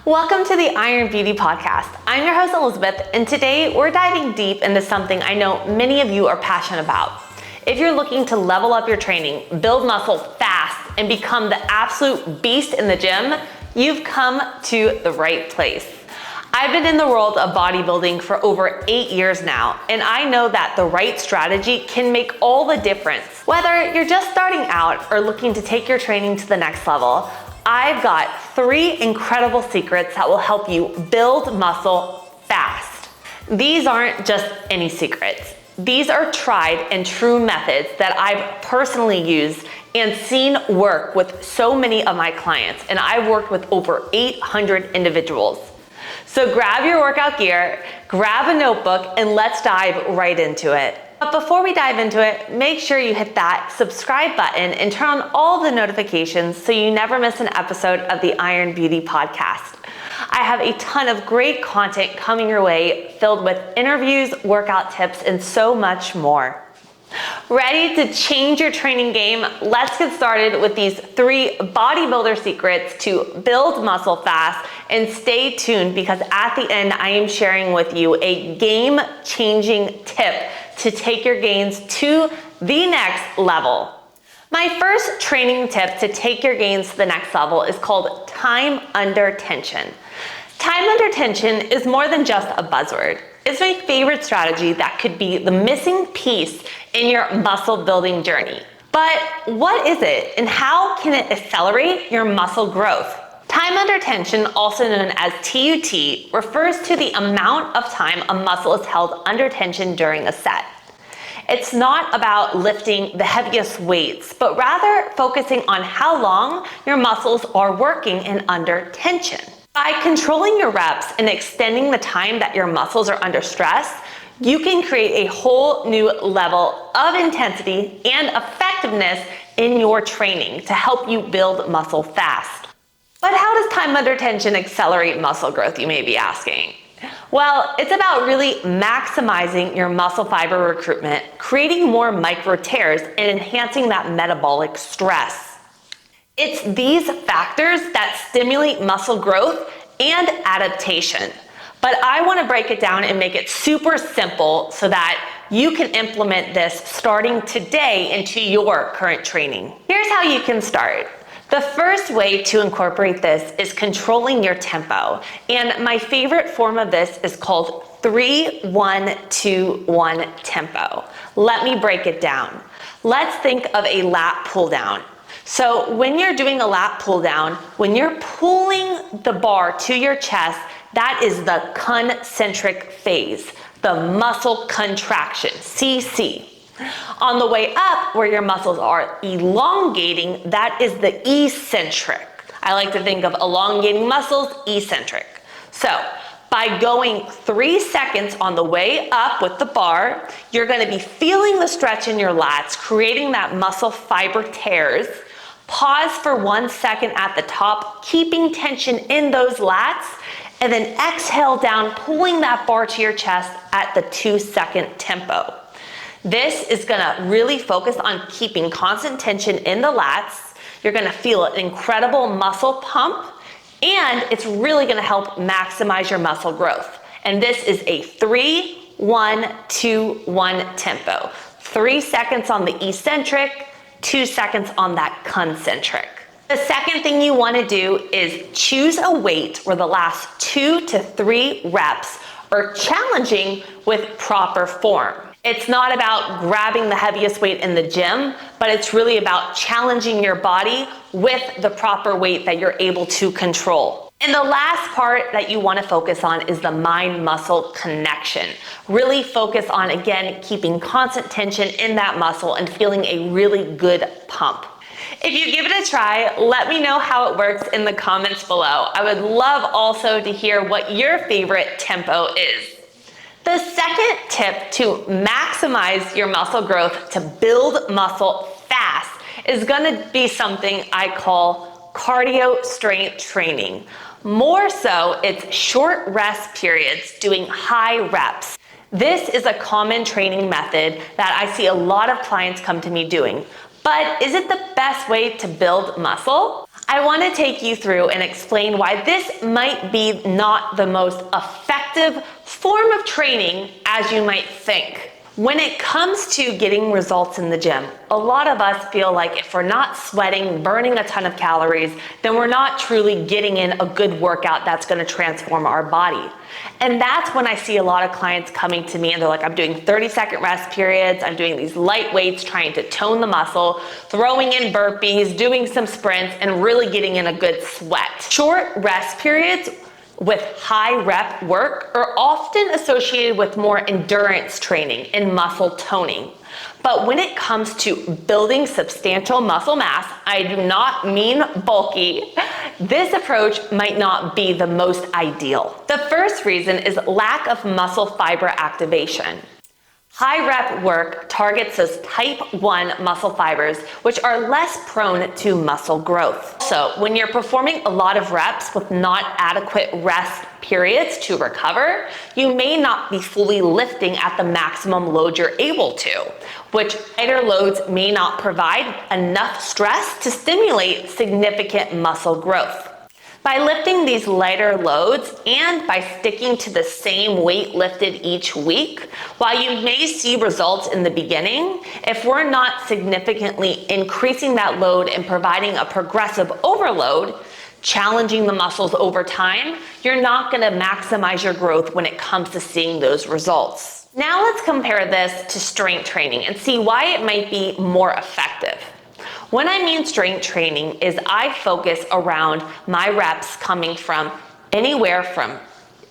Welcome to the Iron Beauty Podcast. I'm your host, Elizabeth, and today we're diving deep into something I know many of you are passionate about. If you're looking to level up your training, build muscle fast, and become the absolute beast in the gym, you've come to the right place. I've been in the world of bodybuilding for over 8 years now, and I know that the right strategy can make all the difference. Whether you're just starting out or looking to take your training to the next level, I've got 3 incredible secrets that will help you build muscle fast. These aren't just any secrets. These are tried and true methods that I've personally used and seen work with so many of my clients, and I've worked with over 800 individuals. So grab your workout gear, grab a notebook, and let's dive right into it. But before we dive into it, make sure you hit that subscribe button and turn on all the notifications so you never miss an episode of the Iron Beauty Podcast. I have a ton of great content coming your way, filled with interviews, workout tips, and so much more. Ready to change your training game? Let's get started with these 3 bodybuilder secrets to build muscle fast, and stay tuned because at the end I am sharing with you a game-changing tip to take your gains to the next level. My first training tip to take your gains to the next level is called time under tension. Time under tension is more than just a buzzword. It's my favorite strategy that could be the missing piece in your muscle building journey. But what is it and how can it accelerate your muscle growth? Time under tension, also known as TUT, refers to the amount of time a muscle is held under tension during a set. It's not about lifting the heaviest weights, but rather focusing on how long your muscles are working and under tension. By controlling your reps and extending the time that your muscles are under stress, you can create a whole new level of intensity and effectiveness in your training to help you build muscle fast. But how does time under tension accelerate muscle growth, you may be asking? Well, it's about really maximizing your muscle fiber recruitment, creating more micro tears, and enhancing that metabolic stress. It's these factors that stimulate muscle growth and adaptation. But I want to break it down and make it super simple so that you can implement this starting today into your current training. Here's how you can start. The first way to incorporate this is controlling your tempo. And my favorite form of this is called 3-1-2-1 tempo. Let me break it down. Let's think of a lat pull down. So when you're doing a lat pull down, when you're pulling the bar to your chest, that is the concentric phase, the muscle contraction, CC. On the way up, where your muscles are elongating, that is the eccentric. I like to think of elongating muscles, eccentric. So by going 3 seconds on the way up with the bar, you're gonna be feeling the stretch in your lats, creating that muscle fiber tears. Pause for 1 second at the top, keeping tension in those lats, and then exhale down, pulling that bar to your chest at the 2-second tempo. This is gonna really focus on keeping constant tension in the lats. You're gonna feel an incredible muscle pump, and it's really gonna help maximize your muscle growth. And this is a 3-1-2-1 tempo. 3 seconds on the eccentric, 2 seconds on that concentric. The second thing you wanna do is choose a weight where the last 2 to 3 reps are challenging with proper form. It's not about grabbing the heaviest weight in the gym, but it's really about challenging your body with the proper weight that you're able to control. And the last part that you want to focus on is the mind-muscle connection. Really focus on, again, keeping constant tension in that muscle and feeling a really good pump. If you give it a try, let me know how it works in the comments below. I would love also to hear what your favorite tempo is. The second tip to maximize your muscle growth, to build muscle fast, is gonna be something I call cardio strength training. More so, it's short rest periods doing high reps. This is a common training method that I see a lot of clients come to me doing. But is it the best way to build muscle? I want to take you through and explain why this might be not the most effective form of training as you might think. When it comes to getting results in the gym, a lot of us feel like if we're not sweating, burning a ton of calories, then we're not truly getting in a good workout that's going to transform our body. And that's when I see a lot of clients coming to me and they're like, I'm doing 30-second rest periods, I'm doing these light weights, trying to tone the muscle, throwing in burpees, doing some sprints, and really getting in a good sweat. Short rest periods with high rep work are often associated with more endurance training and muscle toning. But when it comes to building substantial muscle mass, I do not mean bulky, this approach might not be the most ideal. The first reason is lack of muscle fiber activation. High rep work targets those type 1 muscle fibers, which are less prone to muscle growth. So when you're performing a lot of reps with not adequate rest periods to recover, you may not be fully lifting at the maximum load you're able to, which lighter loads may not provide enough stress to stimulate significant muscle growth. By lifting these lighter loads and by sticking to the same weight lifted each week, while you may see results in the beginning, if we're not significantly increasing that load and providing a progressive overload, challenging the muscles over time, you're not going to maximize your growth when it comes to seeing those results. Now let's compare this to strength training and see why it might be more effective. When I mean strength training is I focus around my reps coming from anywhere from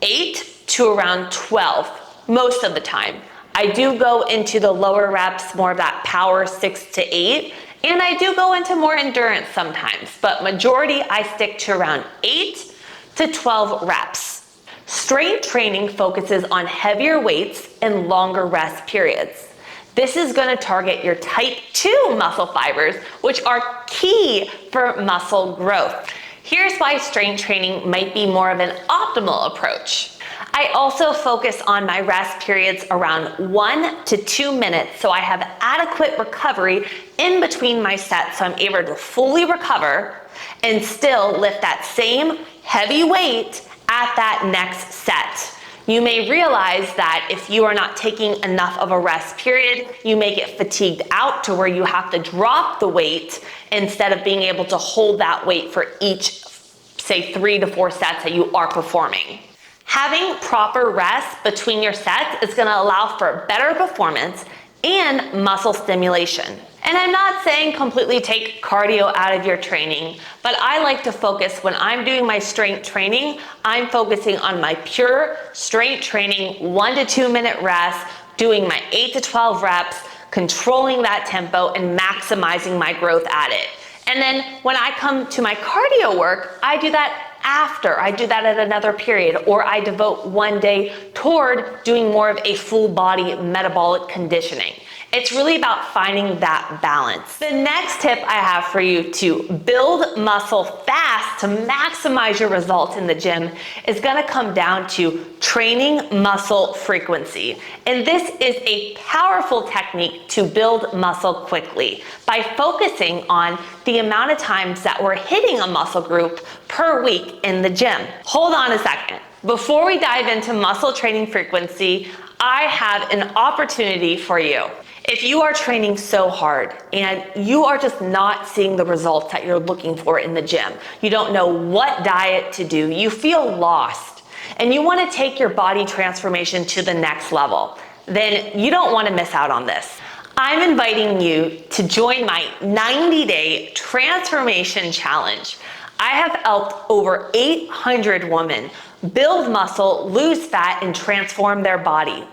8 to around 12 most of the time. I do go into the lower reps, more of that power 6 to 8, and I do go into more endurance sometimes, but majority I stick to around 8 to 12 reps. Strength training focuses on heavier weights and longer rest periods. This is going to target your type 2 muscle fibers, which are key for muscle growth. Here's why strength training might be more of an optimal approach. I also focus on my rest periods around 1 to 2 minutes, so I have adequate recovery in between my sets, so I'm able to fully recover and still lift that same heavy weight at that next set. You may realize that if you are not taking enough of a rest period, you may get fatigued out to where you have to drop the weight instead of being able to hold that weight for each, say, 3 to 4 sets that you are performing. Having proper rest between your sets is going to allow for better performance and muscle stimulation. And I'm not saying completely take cardio out of your training, but I like to focus when I'm doing my strength training, I'm focusing on my pure strength training, 1 to 2 minute rest, doing my 8 to 12 reps, controlling that tempo and maximizing my growth at it. And then when I come to my cardio work, I do that after. I do that at another period, or I devote one day toward doing more of a full body metabolic conditioning. It's really about finding that balance. The next tip I have for you to build muscle fast to maximize your results in the gym is gonna come down to training muscle frequency. And this is a powerful technique to build muscle quickly by focusing on the amount of times that we're hitting a muscle group per week in the gym. Hold on a second. Before we dive into muscle training frequency, I have an opportunity for you. If you are training so hard and you are just not seeing the results that you're looking for in the gym, you don't know what diet to do, you feel lost, and you want to take your body transformation to the next level, then you don't want to miss out on this. I'm inviting you to join my 90-day transformation challenge. I have helped over 800 women build muscle, lose fat, and transform their body.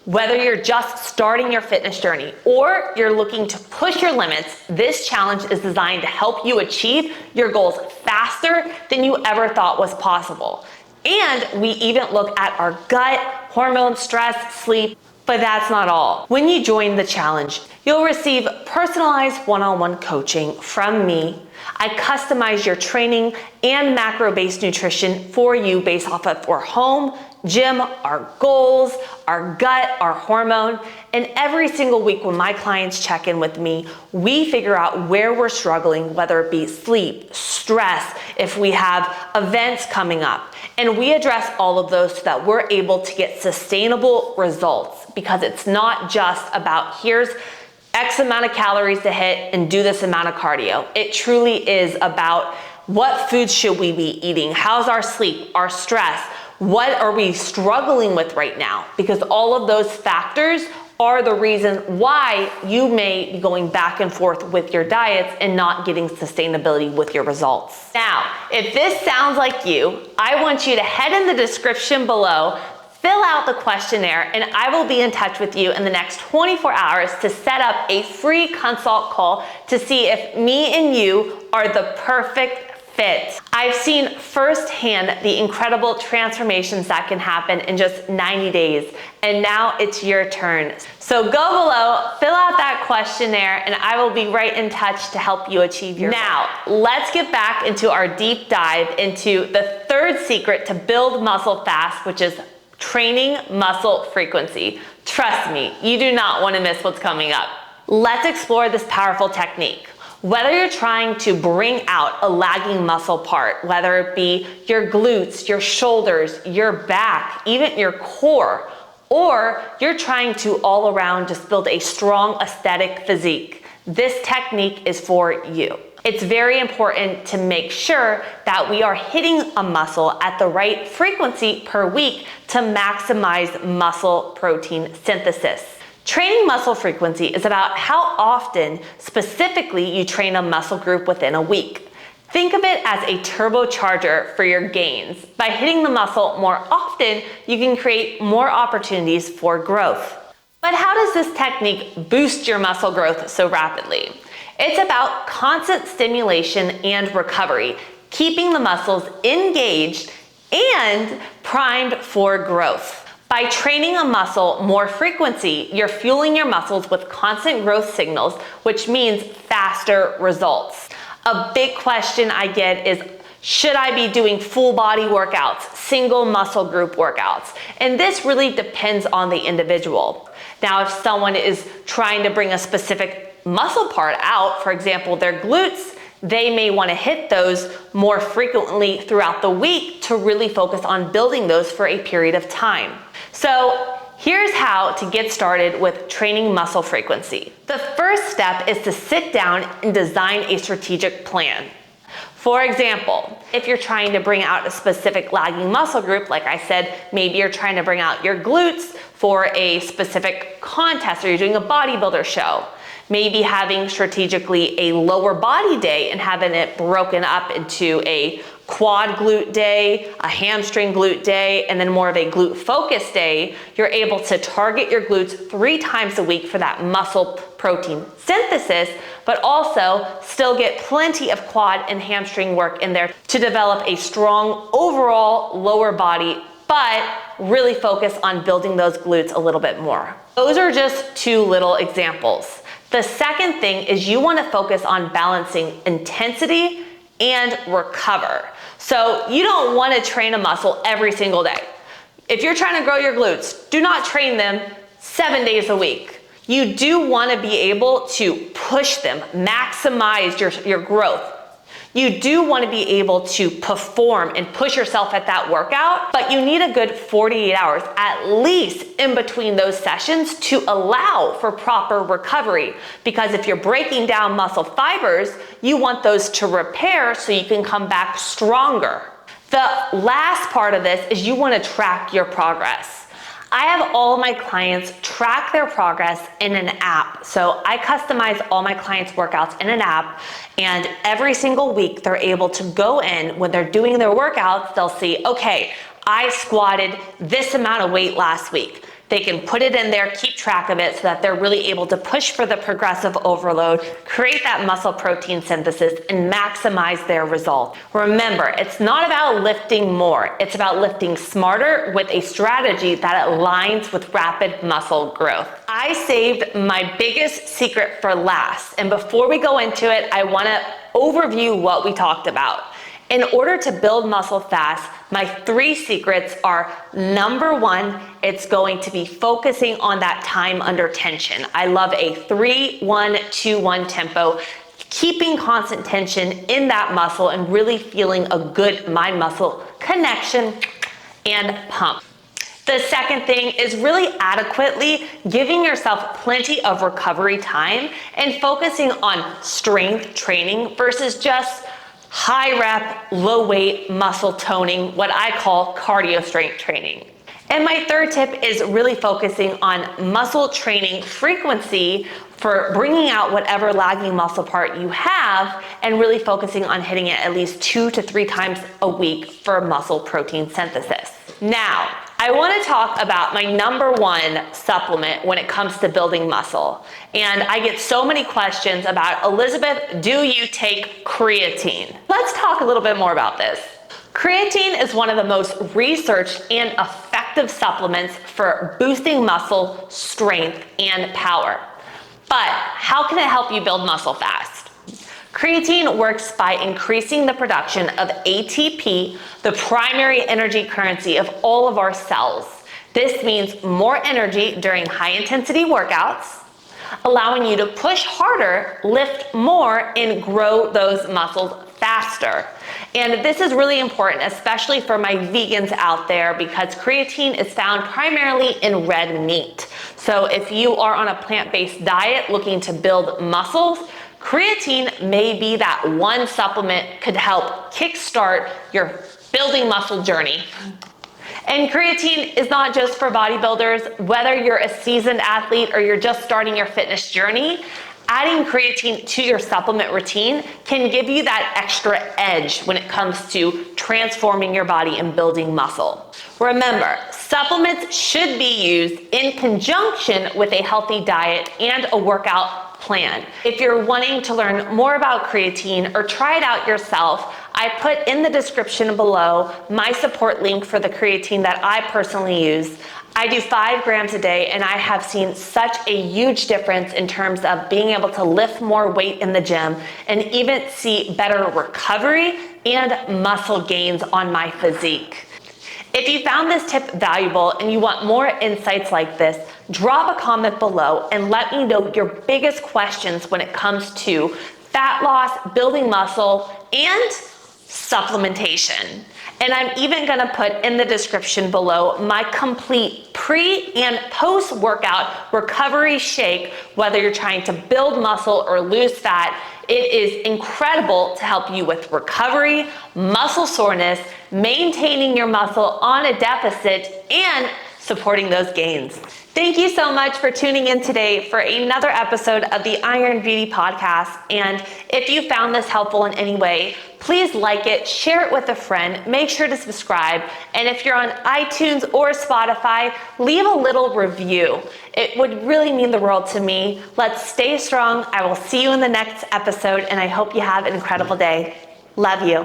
Whether you're just starting your fitness journey or you're looking to push your limits, this challenge is designed to help you achieve your goals faster than you ever thought was possible. And we even look at our gut, hormone, stress, sleep, but that's not all. When you join the challenge, you'll receive personalized one-on-one coaching from me. I customize your training and macro-based nutrition for you based off of your home, gym, our goals, our gut, our hormone. And every single week when my clients check in with me, we figure out where we're struggling, whether it be sleep, stress, if we have events coming up. And we address all of those so that we're able to get sustainable results, because it's not just about here's X amount of calories to hit and do this amount of cardio. It truly is about what foods should we be eating? How's our sleep, our stress? What are we struggling with right now? Because all of those factors are the reason why you may be going back and forth with your diets and not getting sustainability with your results. Now, if this sounds like you, I want you to head in the description below, fill out the questionnaire, and I will be in touch with you in the next 24 hours to set up a free consult call to see if me and you are the perfect fit. I've seen firsthand the incredible transformations that can happen in just 90 days, and now it's your turn. So go below, fill out that questionnaire, and I will be right in touch to help you achieve your goal. Now, let's get back into our deep dive into the third secret to build muscle fast, which is training muscle frequency. Trust me, you do not want to miss what's coming up. Let's explore this powerful technique. Whether you're trying to bring out a lagging muscle part, whether it be your glutes, your shoulders, your back, even your core, or you're trying to all around just build a strong aesthetic physique, this technique is for you. It's very important to make sure that we are hitting a muscle at the right frequency per week to maximize muscle protein synthesis. Training muscle frequency is about how often specifically you train a muscle group within a week. Think of it as a turbocharger for your gains. By hitting the muscle more often, you can create more opportunities for growth. But how does this technique boost your muscle growth so rapidly? It's about constant stimulation and recovery, keeping the muscles engaged and primed for growth. By training a muscle more frequency, you're fueling your muscles with constant growth signals, which means faster results. A big question I get is, should I be doing full body workouts, single muscle group workouts? And this really depends on the individual. Now, if someone is trying to bring a specific muscle part out, for example, their glutes, they may want to hit those more frequently throughout the week to really focus on building those for a period of time. So here's how to get started with training muscle frequency. The first step is to sit down and design a strategic plan. For example, if you're trying to bring out a specific lagging muscle group, like I said, maybe you're trying to bring out your glutes for a specific contest, or you're doing a bodybuilder show. Maybe having strategically a lower body day and having it broken up into a quad glute day, a hamstring glute day, and then more of a glute focus day. You're able to target your glutes 3 times a week for that muscle protein synthesis, but also still get plenty of quad and hamstring work in there to develop a strong overall lower body, but really focus on building those glutes a little bit more. Those are just 2 little examples. The second thing is you want to focus on balancing intensity and recover. So you don't want to train a muscle every single day. If you're trying to grow your glutes, do not train them 7 days a week. You do want to be able to push them, maximize your growth. You do want to be able to perform and push yourself at that workout, but you need a good 48 hours at least in between those sessions to allow for proper recovery. Because if you're breaking down muscle fibers, you want those to repair so you can come back stronger. The last part of this is you want to track your progress. I have all of my clients track their progress in an app. So I customize all my clients' workouts in an app, and every single week they're able to go in when they're doing their workouts, they'll see, okay, I squatted this amount of weight last week. They can put it in there, keep track of it so that they're really able to push for the progressive overload, create that muscle protein synthesis, and maximize their result. Remember, it's not about lifting more. It's about lifting smarter with a strategy that aligns with rapid muscle growth. I saved my biggest secret for last. And before we go into it, I want to overview what we talked about. In order to build muscle fast, my 3 secrets are: number 1, it's going to be focusing on that time under tension. I love a 3-1-2-1 tempo, keeping constant tension in that muscle and really feeling a good mind-muscle connection and pump. The second thing is really adequately giving yourself plenty of recovery time and focusing on strength training versus just high rep, low weight muscle toning, what I call cardio strength training. And my third tip is really focusing on muscle training frequency for bringing out whatever lagging muscle part you have and really focusing on hitting it at least 2 to 3 times a week for muscle protein synthesis. Now, I want to talk about my number 1 supplement when it comes to building muscle. And I get so many questions about, Elizabeth, do you take creatine? Let's talk a little bit more about this. Creatine is one of the most researched and effective supplements for boosting muscle strength and power. But how can it help you build muscle fast? Creatine works by increasing the production of ATP, the primary energy currency of all of our cells. This means more energy during high intensity workouts, allowing you to push harder, lift more, and grow those muscles faster. And this is really important, especially for my vegans out there, because creatine is found primarily in red meat. So if you are on a plant-based diet looking to build muscles, creatine may be that one supplement could help kickstart your building muscle journey. And creatine is not just for bodybuilders. Whether you're a seasoned athlete or you're just starting your fitness journey, adding creatine to your supplement routine can give you that extra edge when it comes to transforming your body and building muscle. Remember, supplements should be used in conjunction with a healthy diet and a workout plan. If you're wanting to learn more about creatine or try it out yourself, I put in the description below my support link for the creatine that I personally use. I do 5 grams a day, and I have seen such a huge difference in terms of being able to lift more weight in the gym and even see better recovery and muscle gains on my physique. If you found this tip valuable and you want more insights like this, drop a comment below and let me know your biggest questions when it comes to fat loss, building muscle, and supplementation. And I'm even gonna put in the description below my complete pre and post workout recovery shake, whether you're trying to build muscle or lose fat. It is incredible to help you with recovery, muscle soreness, maintaining your muscle on a deficit, and supporting those gains. Thank you so much for tuning in today for another episode of the Iron Beauty Podcast. And if you found this helpful in any way, please like it, share it with a friend, make sure to subscribe. And if you're on iTunes or Spotify, leave a little review. It would really mean the world to me. Let's stay strong. I will see you in the next episode, and I hope you have an incredible day. Love you.